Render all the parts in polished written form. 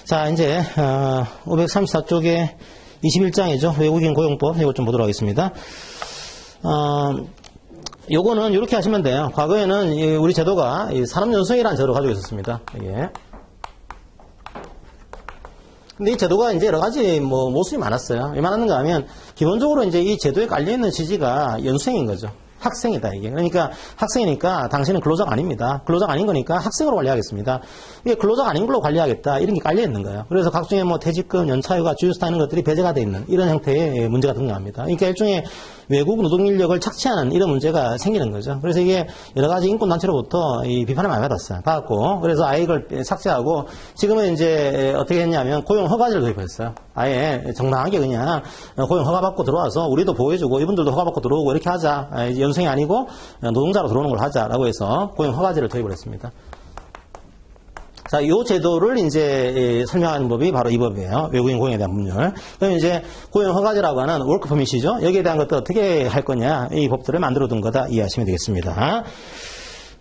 자, 이제 534쪽에 21장이죠. 외국인 고용법, 이걸 좀 보도록 하겠습니다. 요거는 이렇게 하시면 돼요. 과거에는 우리 제도가 산업연수이라는 제도를 가지고 있었습니다. 이게. 근데 이 제도가 이제 여러 가지 모습이 많았어요. 왜 많았는가 하면, 기본적으로 이제 이 제도에 깔려있는 취지가 연수생인 거죠. 학생이다, 이게. 그러니까 학생이니까 당신은 근로자가 아닙니다. 근로자가 아닌 거니까 학생으로 관리하겠습니다. 이게 근로자가 아닌 걸로 관리하겠다, 이런 게 깔려 있는 거예요. 그래서 각종의 퇴직금, 연차휴가, 주휴수당 이런 것들이 배제가 돼 있는 이런 형태의 문제가 등장합니다. 그러니까 일종의 외국 노동인력을 착취하는 이런 문제가 생기는 거죠. 그래서 이게 여러 가지 인권단체로부터 이 비판을 많이 받았어요. 받았고, 그래서 아예 이걸 삭제하고, 지금은 이제 어떻게 했냐면 고용허가제를 도입했어요. 아예 정당하게 그냥 고용허가 받고 들어와서 우리도 보호해주고 이분들도 허가 받고 들어오고 이렇게 하자. 연수생이 아니고 노동자로 들어오는 걸 하자라고 해서 고용허가제를 도입을 했습니다. 자, 이 제도를 이제 설명하는 법이 바로 이 법이에요. 외국인 고용에 대한 법률. 그럼 이제 고용허가제라고 하는 워크 퍼밋이죠. 여기에 대한 것들 어떻게 할 거냐, 이 법들을 만들어 둔 거다 이해하시면 되겠습니다.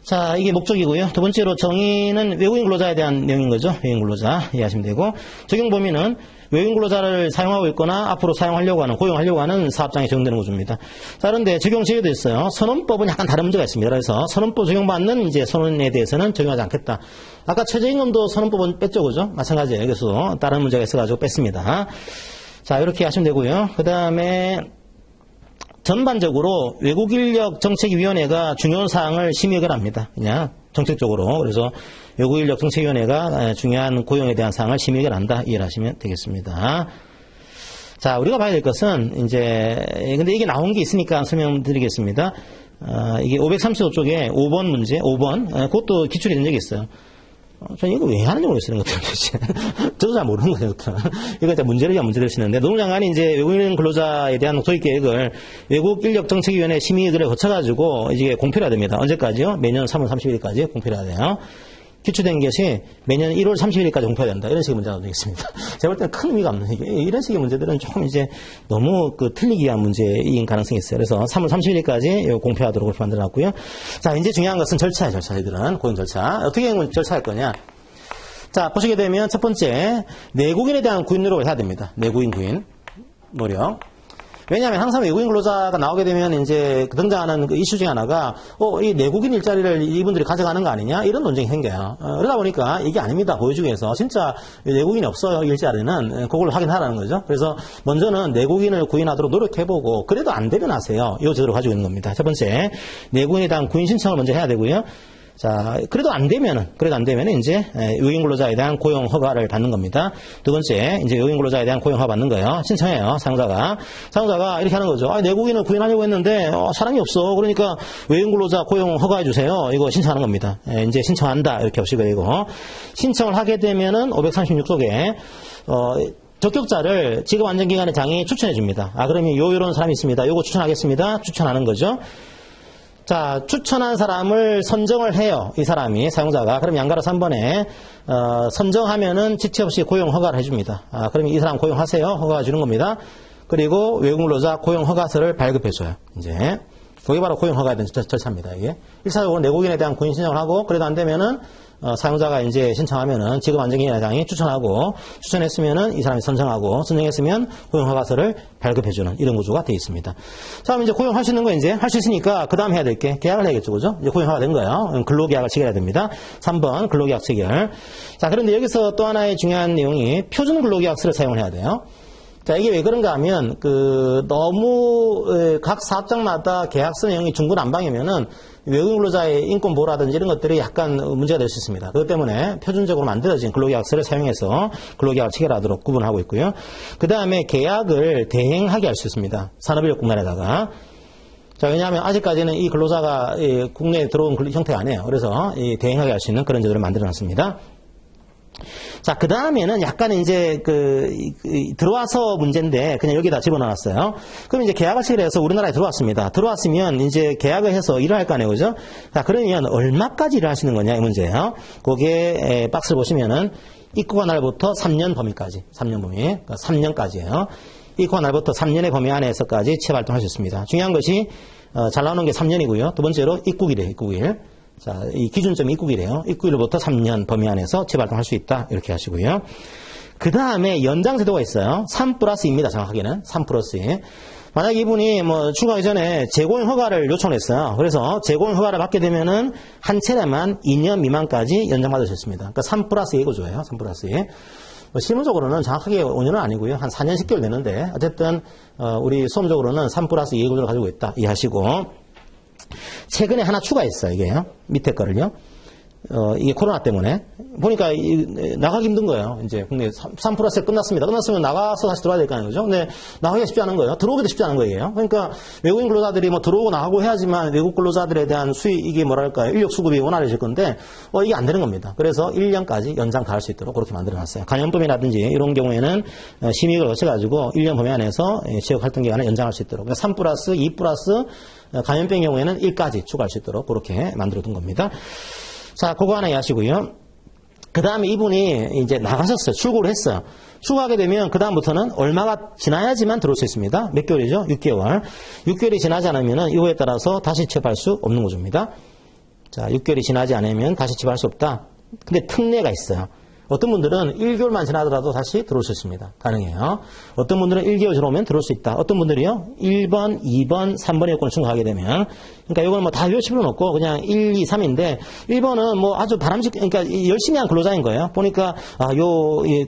자, 이게 목적이고요. 두 번째로 정의는 외국인 근로자에 대한 내용인 거죠. 외국인 근로자 이해하시면 되고, 적용 범위는 외국인 근로자를 사용하고 있거나 앞으로 사용하려고 하는, 고용하려고 하는 사업장에 적용되는 구조입니다. 자, 그런데 적용 제외도 있어요. 선언법은 약간 다른 문제가 있습니다. 그래서 선언법 적용받는 이제 선언에 대해서는 적용하지 않겠다. 아까 최저임금도 선언법은 뺐죠, 그죠? 마찬가지예요. 그래서 다른 문제가 있어가지고 뺐습니다. 자, 이렇게 하시면 되고요. 그 다음에 전반적으로 외국인력정책위원회가 중요한 사항을 심의 의결합니다. 그냥 정책적으로. 그래서 외국인력정책위원회가 중요한 고용에 대한 사항을 심의 의결한다. 이해를 하시면 되겠습니다. 자, 우리가 봐야 될 것은 이제, 근데 이게 나온 게 있으니까 설명드리겠습니다. 이게 535쪽에 5번 문제, 5번. 그것도 기출이 된 적이 있어요. 저는 이거 왜 하는지 모르겠어요, 이것들. 저도 잘 모르는 거예요, 이것들. 이거 이제 문제를 치는데, 노동장관이 이제 외국인 근로자에 대한 도입 계획을 외국인력정책위원회 심의를 거쳐가지고 이제 공표해야 됩니다. 언제까지요? 매년 3월 30일까지 공표해야 돼요. 기출된 것이 매년 1월 30일까지 공표해야 된다. 이런 식의 문제가 되겠습니다. 제가 볼 때는 큰 의미가 없는, 이런 식의 문제들은 조금 이제 너무 틀리기 위한 문제인 가능성이 있어요. 그래서 3월 30일까지 공표하도록 그렇게 만들어놨고요. 자, 이제 중요한 것은 절차예요, 절차. 이들은 고용 절차. 어떻게 절차할 거냐. 자, 보시게 되면 첫 번째, 내국인에 대한 구인 노력을 해야 됩니다. 내국인 구인 노력. 왜냐하면 항상 외국인 근로자가 나오게 되면 이제 등장하는 그 이슈 중에 하나가 이 내국인 일자리를 이분들이 가져가는 거 아니냐, 이런 논쟁이 생겨요. 그러다 보니까 이게 아닙니다. 보여주기 위해서 진짜 외국인이 없어요, 일자리는. 그걸 확인하라는 거죠. 그래서 먼저는 내국인을 구인하도록 노력해보고, 그래도 안 되면 하세요. 이 제도를 가지고 있는 겁니다. 첫 번째, 내국인에 대한 구인 신청을 먼저 해야 되고요. 자, 그래도 안 되면은 이제 외국인 근로자에 대한 고용 허가를 받는 겁니다. 두 번째, 이제 외국인 근로자에 대한 고용 허가 받는 거예요. 신청해요, 사용자가 이렇게 하는 거죠. 내국인을 구인하려고 했는데 사람이 없어. 그러니까 외국인 근로자 고용 허가해 주세요. 이거 신청하는 겁니다. 이제 신청한다, 이렇게 보시고 되고, 신청을 하게 되면은 536쪽에 적격자를 직업안정기관의 장이 추천해 줍니다. 그러면 요런 사람이 있습니다. 요거 추천하겠습니다. 추천하는 거죠. 자, 추천한 사람을 선정을 해요. 이 사람이, 사용자가. 그럼 양가로 3번에 선정하면은 지체 없이 고용 허가를 해줍니다. 그러면 이 사람 고용하세요. 허가 주는 겁니다. 그리고 외국인 근로자 고용 허가서를 발급해줘요. 이제 그게 바로 고용 허가에 대한 절차입니다. 이게 1차적으로 내국인에 대한 구인 신청을 하고, 그래도 안 되면은 사용자가 이제 신청하면은 직업안정기관장이 추천하고, 추천했으면은 이 사람이 선정하고, 선정했으면 고용허가서를 발급해주는 이런 구조가 되어 있습니다. 자, 그럼 이제 고용할 수 있는 거 이제 할 수 있으니까 그 다음 해야 될 게 계약을 해야겠죠, 그죠? 이제 고용허가 된 거예요. 근로계약을 체결해야 됩니다. 3번 근로계약 체결. 자, 그런데 여기서 또 하나의 중요한 내용이 표준 근로계약서를 사용을 해야 돼요. 자, 이게 왜 그런가 하면, 너무, 각 사업장마다 계약서 내용이 중구난방이면은, 외국인 근로자의 인권 보호라든지 이런 것들이 약간 문제가 될 수 있습니다. 그렇기 때문에 표준적으로 만들어진 근로계약서를 사용해서 근로계약을 체결하도록 구분하고 있고요. 그 다음에 계약을 대행하게 할 수 있습니다. 산업인력공단에다가. 자, 왜냐하면 아직까지는 이 근로자가 국내에 들어온 형태가 아니에요. 그래서 대행하게 할 수 있는 그런 제도를 만들어 놨습니다. 자, 그 다음에는 약간 이제 들어와서 문제인데 그냥 여기다 집어넣었어요. 그럼 이제 계약을 체결해서 우리나라에 들어왔습니다. 들어왔으면 이제 계약을 해서 일을 할 거 아니에요, 그죠? 자, 그러면 얼마까지 일을 하시는 거냐, 이 문제예요. 거기에 박스를 보시면은 입국한 날부터 3년 범위까지, 3년 범위, 그러니까 3년까지예요. 입국한 날부터 3년의 범위 안에서까지 취업 활동할 수 있습니다. 중요한 것이 잘 나오는 게 3년이고요. 두 번째로 입국이래요, 입국일. 자, 이 기준점이 입국이래요. 입국일로부터 3년 범위 안에서 재발동할 수 있다. 이렇게 하시고요. 그 다음에 연장제도가 있어요. 3 플러스 2입니다. 정확하게는 3 플러스 2. 만약 이분이 뭐 출가하기 전에 재고용 허가를 요청했어요. 그래서 재고용 허가를 받게 되면은 한 차례만 2년 미만까지 연장받을 수 있습니다. 그러니까 3 플러스 2 구조예요. 3 플러스 2. 실무적으로는 정확하게 5년은 아니고요. 한 4년 10개월 되는데 어쨌든 우리 수험적으로는 3 플러스 2 구조를 가지고 있다. 이해하시고 최근에 하나 추가했어요. 이게요. 밑에 거를요. 이게 코로나 때문에 보니까 나가기 힘든 거예요. 이제 국내 3 플러스 끝났습니다. 끝났으면 나가서 다시 들어와야 될 거 아니죠. 근데 나가기가 쉽지 않은 거예요. 들어오기도 쉽지 않은 거예요. 그러니까 외국인 근로자들이 뭐 들어오고 나가고 해야지만 외국 근로자들에 대한 수익 이게 뭐랄까요, 인력 수급이 원활해질 건데 이게 안 되는 겁니다. 그래서 1년까지 연장 다 할 수 있도록 그렇게 만들어놨어요. 간염범이라든지 이런 경우에는 심의를 거쳐가지고 1년 범위 안에서 취업 활동 기간을 연장할 수 있도록, 그러니까 3 플러스 2 플러스 간염병 경우에는 1까지 추가할 수 있도록 그렇게 만들어둔 겁니다. 자, 그거 하나 이해하시고요. 그 다음에 이분이 이제 나가셨어요. 출고를 했어요. 출고하게 되면 그 다음부터는 얼마가 지나야지만 들어올 수 있습니다. 몇 개월이죠? 6개월. 6개월이 지나지 않으면 이거에 따라서 다시 취업할 수 없는 구조입니다. 자, 6개월이 지나지 않으면 다시 취업할 수 없다. 근데 특례가 있어요. 어떤 분들은 1개월만 지나더라도 다시 들어올 수 있습니다. 가능해요. 어떤 분들은 1개월 들어오면 들어올 수 있다. 어떤 분들이요, 1번, 2번, 3번의 요건을 충족하게 되면, 그러니까 이건 뭐 다 외우실 필요는 없고, 그냥 1, 2, 3인데, 1번은 뭐 아주 그러니까 열심히 한 근로자인 거예요. 보니까,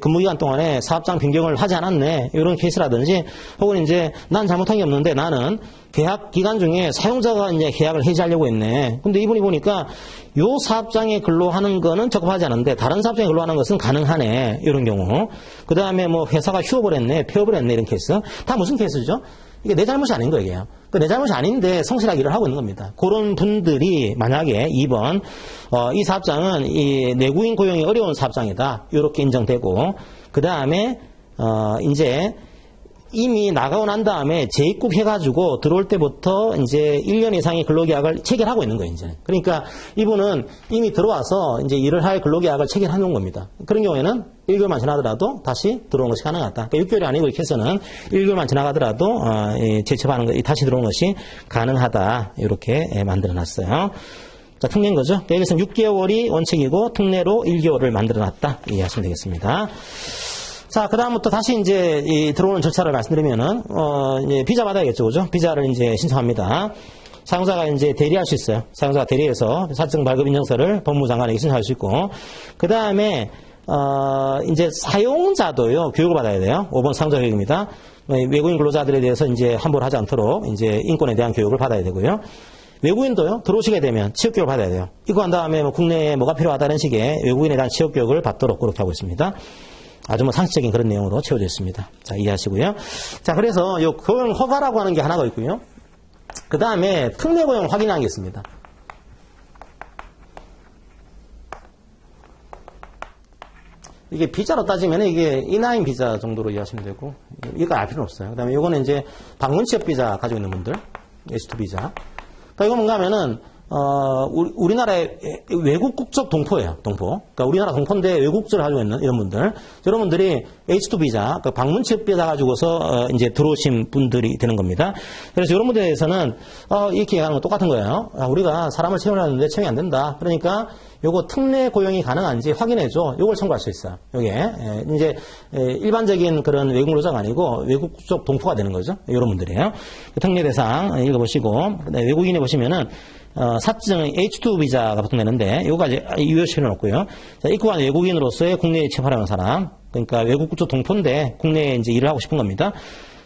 근무기간 동안에 사업장 변경을 하지 않았네. 이런 케이스라든지, 혹은 이제, 난 잘못한 게 없는데 나는 계약 기간 중에 사용자가 이제 계약을 해지하려고 했네. 근데 이분이 보니까, 요 사업장에 근로하는 거는 적합하지 않은데 다른 사업장에 근로하는 것은 가능하네. 이런 경우. 그 다음에 뭐 회사가 휴업을 했네, 폐업을 했네, 이런 케이스. 다 무슨 케이스죠? 이게 내 잘못이 아닌 거예요. 내 잘못이 아닌데 성실하게 일을 하고 있는 겁니다. 그런 분들이 만약에 2번 이 사업장은 이 내구인 고용이 어려운 사업장이다. 이렇게 인정되고, 그 다음에 이제 이미 나가고 난 다음에 재입국해가지고 들어올 때부터 이제 1년 이상의 근로계약을 체결하고 있는 거예요, 이제. 그러니까 이분은 이미 들어와서 이제 일을 할 근로계약을 체결해 놓은 겁니다. 그런 경우에는 1개월만 지나더라도 다시 들어오는 것이 가능하다. 그러니까 6개월이 아니고 이렇게 해서는 1개월만 지나가더라도 재취업하는 거, 다시 들어오는 것이 가능하다. 이렇게 만들어 놨어요. 자, 특례인 거죠. 여기서는 6개월이 원칙이고 특례로 1개월을 만들어 놨다. 이해하시면 되겠습니다. 자, 그 다음부터 다시 이제 들어오는 절차를 말씀드리면은, 이제 비자 받아야겠죠, 그죠? 비자를 이제 신청합니다. 사용자가 이제 대리할 수 있어요. 사용자가 대리해서 사적 발급 인증서를 법무장관에게 신청할 수 있고, 그 다음에, 이제 사용자도요, 교육을 받아야 돼요. 5번 사용자 교육입니다. 외국인 근로자들에 대해서 이제 함부로 하지 않도록 이제 인권에 대한 교육을 받아야 되고요. 외국인도요, 들어오시게 되면 취업교육을 받아야 돼요. 이거 한 다음에 뭐 국내에 뭐가 필요하다는 식의 외국인에 대한 취업교육을 받도록 그렇게 하고 있습니다. 아주 뭐 상식적인 그런 내용으로 채워져 있습니다. 자, 이해하시고요. 자, 그래서 요 고용 허가라고 하는 게 하나가 있고요. 그 다음에 특례 고용 확인하는 게 있습니다. 이게 비자로 따지면 이게 E9 비자 정도로 이해하시면 되고, 이거 알 필요는 없어요. 그 다음에 이거는 이제 방문 취업 비자 가지고 있는 분들, H2 비자. 그러니까 이거 뭔가 하면은, 우리나라의 외국 국적 동포예요, 동포. 그러니까 우리나라 동포인데 외국 국적을 가지고 있는 이런 분들. 여러분들이 H2 비자, 그러니까 방문 취업 비자 가지고서, 이제 들어오신 분들이 되는 겁니다. 그래서 이런 분들에 대해서는, 이렇게 하는 건 똑같은 거예요. 우리가 사람을 채용하는데 채용이 안 된다. 그러니까 요거 특례 고용이 가능한지 확인해줘. 요걸 청구할 수 있어요. 요게. 이제, 일반적인 그런 외국 근로자가 아니고 외국 국적 동포가 되는 거죠. 이런 분들이에요. 특례 대상 읽어보시고, 외국인에 보시면은, 사증 H2 비자가 보통 되는데, 요거까지 유효시 필요는 없고요. 자, 입국한 외국인으로서의 국내에 취업하려는 사람. 그러니까 외국 국적 동포인데 국내에 이제 일을 하고 싶은 겁니다.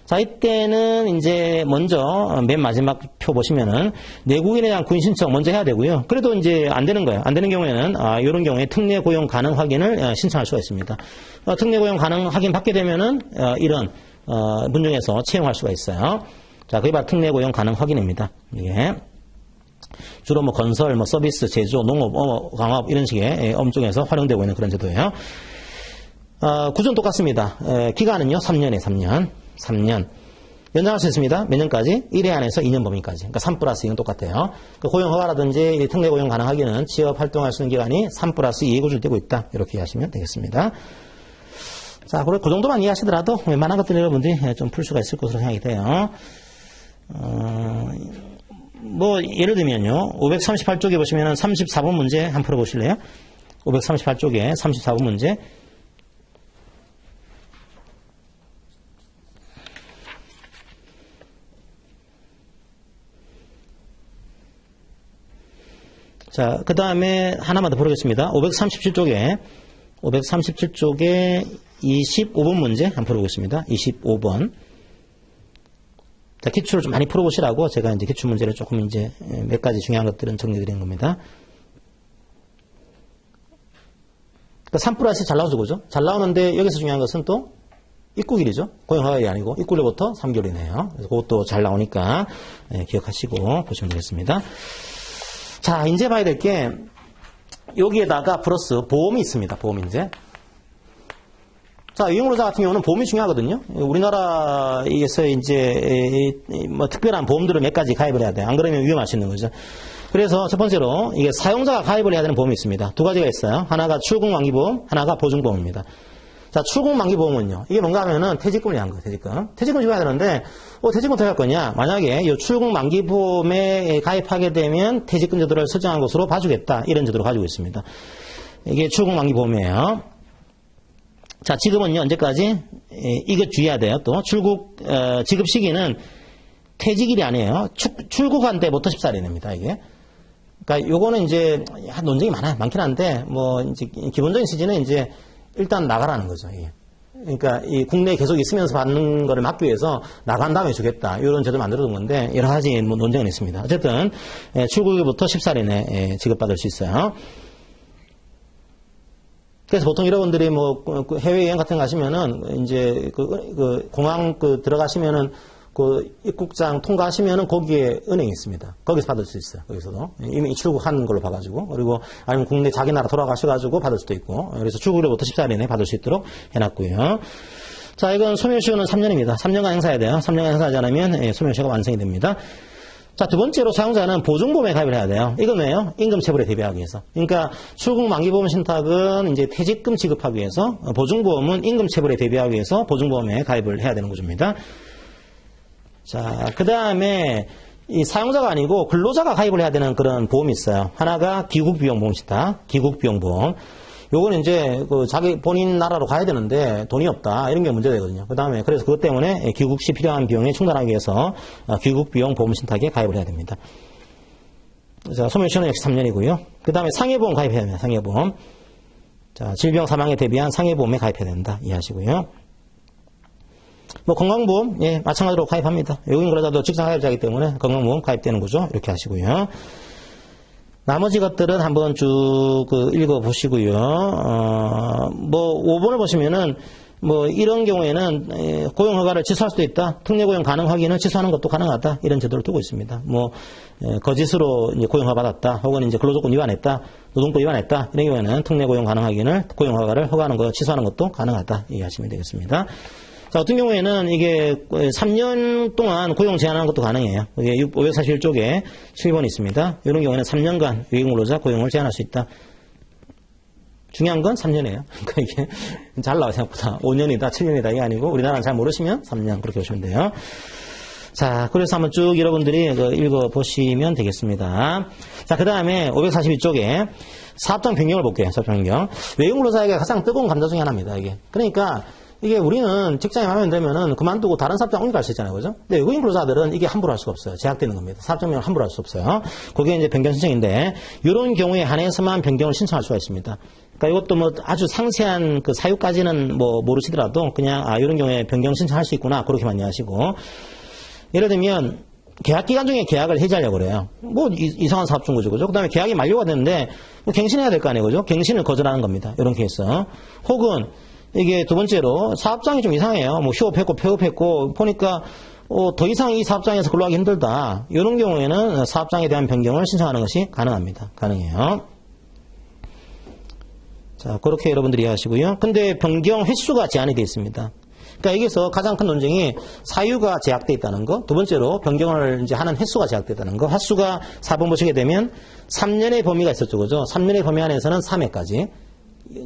자, 이때는 이제 먼저 맨 마지막 표 보시면은 내국인에 대한 구인 신청 먼저 해야 되고요. 그래도 이제 안 되는 거예요. 안 되는 경우에는 이런 경우에 특례 고용 가능 확인을 신청할 수가 있습니다. 특례 고용 가능 확인 받게 되면은 이런 문중에서 채용할 수가 있어요. 자, 그게 바로 특례 고용 가능 확인입니다. 예. 주로 뭐 건설, 뭐 서비스, 제조, 농업, 광업 이런 식의 업종에서 활용되고 있는 그런 제도예요. 구조는 똑같습니다. 기간은요 3년에 3년. 연장할 수 있습니다. 몇 년까지? 1회 안에서 2년 범위까지. 그러니까 3 플러스 2는 똑같아요. 그 고용 허가라든지 특례 고용 가능하기는 취업 활동할 수 있는 기간이 3 플러스 2에 구조되고 있다. 이렇게 이해하시면 되겠습니다. 자, 그리고 그 정도만 이해하시더라도 웬만한 것들 여러분들이 좀 풀 수가 있을 것으로 생각이 돼요. 뭐 예를 들면요. 538쪽에 보시면 34번 문제 한번 풀어보실래요? 538쪽에 34번 문제. 자, 그 다음에 하나만 더 풀어보겠습니다. 537쪽에 25번 문제 한번 풀어보겠습니다. 25번. 자, 기출을 좀 많이 풀어보시라고 제가 이제 기출 문제를 조금 이제 몇 가지 중요한 것들은 정리드린 겁니다. 그러니까 3 플러스 잘 나오죠, 그죠? 잘 나오는데 여기서 중요한 것은 또 입구길이죠. 고용허가일이 아니고 입구일로부터 3개월이네요. 그래서 그것도 잘 나오니까 기억하시고 보시면 되겠습니다. 자, 이제 봐야 될 게 여기에다가 플러스 보험이 있습니다. 보험이 이제. 자, 유형근로자 같은 경우는 보험이 중요하거든요. 우리나라에서 이제 뭐 특별한 보험들을 몇 가지 가입을 해야 돼요. 안 그러면 위험할 수 있는 거죠. 그래서 첫 번째로 이게 사용자가 가입을 해야 되는 보험이 있습니다. 두 가지가 있어요. 하나가 출국만기보험, 하나가 보증보험입니다. 자, 출국만기보험은요. 이게 뭔가 하면은 퇴직금을 위한 거예요. 퇴직금 줘야 되는데 퇴직금 어떻게 할 거냐. 만약에 이 출국만기보험에 가입하게 되면 퇴직금 제도를 설정한 것으로 봐주겠다. 이런 제도를 가지고 있습니다. 이게 출국만기보험이에요. 자, 지금은요, 언제까지? 이거 주의해야 돼요. 또, 지급 시기는 퇴직일이 아니에요. 출국한 때부터 14일입니다, 이게. 그러니까 요거는 이제, 논쟁이 많긴 한데, 이제, 기본적인 취지는 이제, 일단 나가라는 거죠, 이게. 그러니까, 이 국내에 계속 있으면서 받는 거를 막기 위해서 나간 다음에 주겠다. 이런 제도를 만들어둔 건데, 여러 가지 논쟁은 있습니다. 어쨌든, 출국일부터 14일 내에 지급받을 수 있어요. 그래서 보통 여러분들이 해외여행 같은 거 가시면은, 이제, 공항 들어가시면은, 입국장 통과하시면은 거기에 은행이 있습니다. 거기서 받을 수 있어요. 거기서도. 이미 출국한 걸로 봐가지고. 그리고, 아니면 국내 자기 나라 돌아가셔가지고 받을 수도 있고. 그래서 출국일부터 14일 내에 받을 수 있도록 해놨고요. 자, 이건 소멸시효는 3년입니다. 3년간 행사해야 돼요. 3년간 행사하지 않으면, 소멸시효가 완성이 됩니다. 자, 두 번째로 사용자는 보증보험에 가입을 해야 돼요. 이건 왜요? 임금체불에 대비하기 위해서. 그러니까 출국만기보험 신탁은 이제 퇴직금 지급하기 위해서, 보증보험은 임금체불에 대비하기 위해서 보증보험에 가입을 해야 되는 구조입니다. 자, 그 다음에 이 사용자가 아니고 근로자가 가입을 해야 되는 그런 보험이 있어요. 하나가 귀국비용보험 신탁, 귀국비용보험. 요거는 이제 자기 본인 나라로 가야 되는데 돈이 없다 이런 게 문제되거든요. 그 다음에 그래서 그것 때문에 귀국 시 필요한 비용에 충당하기 위해서 귀국 비용 보험 신탁에 가입을 해야 됩니다. 자, 소멸시효는 역시 3년이고요. 그 다음에 상해보험 가입해야 됩니다. 상해보험. 자, 질병 사망에 대비한 상해보험에 가입해야 된다 이해하시고요. 건강보험 마찬가지로 가입합니다. 외국인 근로자도 직장 가입자이기 때문에 건강보험 가입되는 거죠. 이렇게 하시고요. 나머지 것들은 한번 쭉 읽어보시고요. 5번을 보시면은, 이런 경우에는, 고용허가를 취소할 수도 있다. 특례고용 가능 확인을 취소하는 것도 가능하다. 이런 제도를 두고 있습니다. 거짓으로 이제 고용허가 받았다. 혹은 이제 근로조건 위반했다. 노동법 위반했다. 이런 경우에는 특례고용 가능 확인을, 고용허가를 허가하는 거, 취소하는 것도 가능하다. 이해하시면 되겠습니다. 자, 어떤 경우에는 이게 3년 동안 고용 제한하는 것도 가능해요. 이게 541쪽에 7번이 있습니다. 이런 경우에는 3년간 외국근로자 고용을 제한할 수 있다. 중요한 건 3년이에요. 그러니까 이게 잘 나와요, 생각보다. 5년이다, 7년이다, 이게 아니고 우리나라는 잘 모르시면 3년 그렇게 보시면 돼요. 자, 그래서 한번 쭉 여러분들이 읽어보시면 되겠습니다. 자, 그 다음에 542쪽에 사업장 변경을 볼게요, 사업장 변경. 외국근로자에게 가장 뜨거운 감자 중에 하나입니다, 이게. 그러니까 이게 우리는 직장에 가면 되면은 그만두고 다른 사업장 옮겨갈 수 있잖아요. 그죠? 근데 외국인 근로자들은 이게 함부로 할 수가 없어요. 제약되는 겁니다. 사업장 변경을 함부로 할 수 없어요. 그게 이제 변경 신청인데, 이런 경우에 한해서만 변경을 신청할 수가 있습니다. 그러니까 이것도 아주 상세한 사유까지는 모르시더라도 그냥, 이런 경우에 변경 신청할 수 있구나. 그렇게만 이해하시고. 예를 들면, 계약 기간 중에 계약을 해지하려고 그래요. 이상한 사업 중 거죠. 그죠? 그 다음에 계약이 만료가 됐는데, 갱신해야 될 거 아니에요. 그죠? 갱신을 거절하는 겁니다. 이런 케이스. 혹은, 이게 두 번째로 사업장이 좀 이상해요. 휴업했고 폐업했고 보니까 더 이상 이 사업장에서 근로하기 힘들다. 이런 경우에는 사업장에 대한 변경을 신청하는 것이 가능합니다. 가능해요. 자, 그렇게 여러분들이 이해하시고요. 근데 변경 횟수가 제한이 되어 있습니다. 그러니까 여기서 가장 큰 논쟁이 사유가 제약되어 있다는 거. 두 번째로 변경을 이제 하는 횟수가 제약되어 있다는 거. 횟수가 4번 보시게 되면 3년의 범위가 있었죠. 그죠? 3년의 범위 안에서는 3회까지.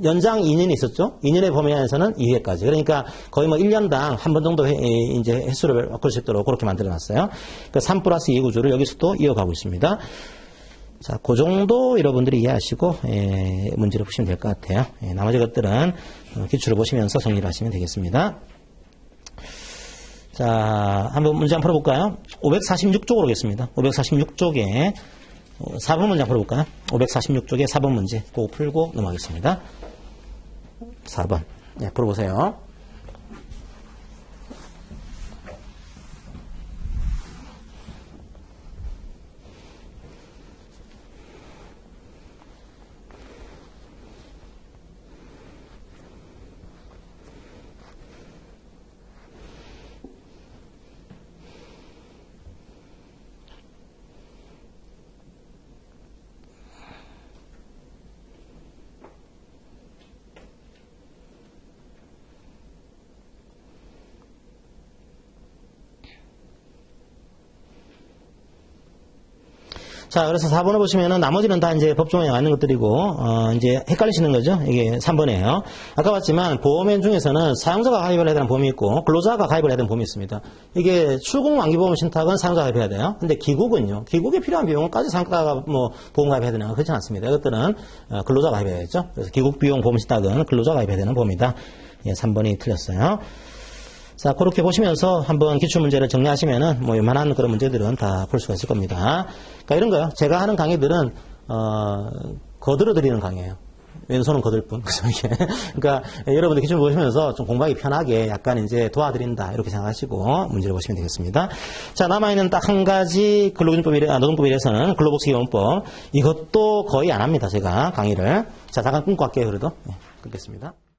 연장 2년이 있었죠. 2년의 범위 안에서는 2회까지. 그러니까 거의 1년당 한 번 정도 이제 횟수를 바꿀 수 있도록 그렇게 만들어 놨어요. 그러니까 3+2 구조를 여기서도 이어가고 있습니다. 자, 그 정도 여러분들이 이해하시고 문제를 푸시면 될 것 같아요. 나머지 것들은 기출을 보시면서 정리를 하시면 되겠습니다. 자, 한번 문제 한번 풀어볼까요? 546쪽으로 오겠습니다. 546쪽에 4번 문제 풀어볼까요? 546쪽에 4번 문제 꼭 풀고 넘어가겠습니다. 4번. 네, 풀어보세요. 자, 그래서 4번을 보시면은 나머지는 다 이제 법조문에 나와 있는 것들이고, 이제 헷갈리시는 거죠? 이게 3번이에요. 아까 봤지만 보험엔 중에서는 사용자가 가입을 해야 되는 보험이 있고, 근로자가 가입을 해야 되는 보험이 있습니다. 이게 출국 만기보험 신탁은 사용자가 가입해야 돼요. 근데 기국은요, 기국에 필요한 비용까지 상가가 뭐 보험 가입해야 되는 건 그렇지 않습니다. 이것들은 근로자가 가입해야죠. 그래서 기국 비용 보험 신탁은 근로자가 가입해야 되는 보험이다. 예, 3번이 틀렸어요. 자, 그렇게 보시면서 한번 기출문제를 정리하시면은, 뭐, 웬만한 그런 문제들은 다 풀 수가 있을 겁니다. 그러니까 이런 거요. 제가 하는 강의들은, 거들어드리는 강의예요. 왼손은 거들 뿐. 그러니까, 여러분들 기출 보시면서 좀 공부하기 편하게 약간 이제 도와드린다. 이렇게 생각하시고 문제를 보시면 되겠습니다. 자, 남아있는 딱 한 가지 노동법 1에서는 근로복지 기본법. 이것도 거의 안 합니다. 제가 강의를. 자, 잠깐 끊고 갈게요. 그래도. 네, 끊겠습니다.